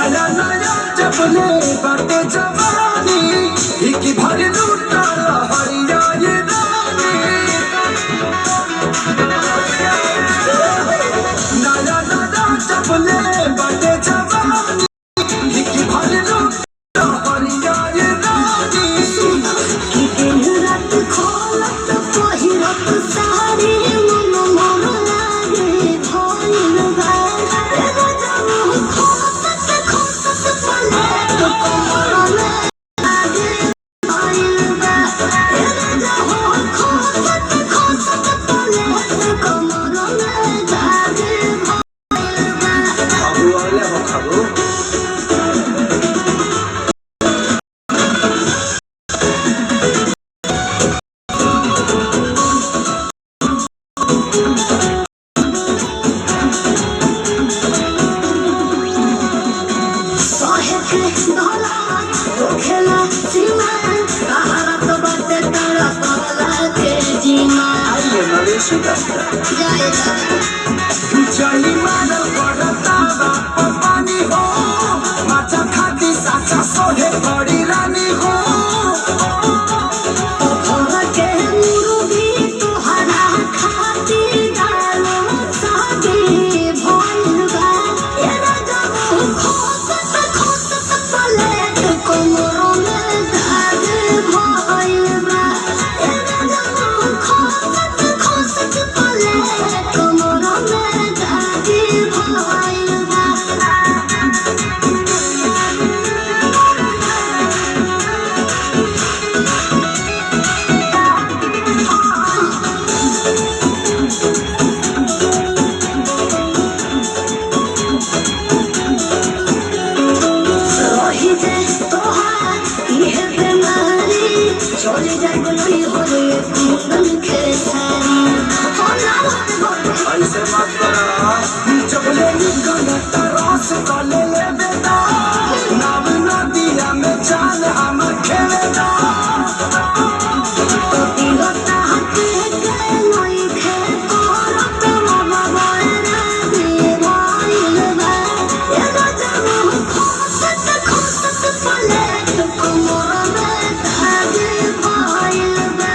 नया नया चपले बाटे जवानी इकी भर लूटा लहरिया ये रानी नया नया चपले बाटे जवानी इकी भर लूटा लहरिया ये रानी कि दिन रात खोलत पहिरत सारी मन मन लागे भइल बा एगो जाऊ खोसत खोसत पले तो कमर में लागे भइल बा एगो जाऊ खोसत खोसत पले तो कमर में लागे भइल बा खाबू वाले हो खाबू Jai madal padata ba pani ho macha khati sacha sohe badi rani ho के मुर्गी तोहरा खाती डालो सागे भइल बा एरा जाऊ खोसत खोसत पलेट कमर में दाग भइल बा एरा जाऊ खोसत खोसत पलेट कमर में दाग भइल बा रही जे तोहार इहे बेमारी चले जाए गली हो रे कुंदन के सारी हो ना होते बोल ऐसे मत करा चपले निकल तरस कले ले बेटा नाव नदिया में चाल हम खेलेगा तो दिलता हटे के नई खे करत मामा बड़ा दे भइल बा एगो जाऊ खोसत खोसत पले तो कमर में दाग भइल बा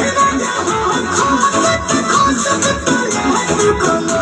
एगो जाऊ खोसत खोसत पले तो कमर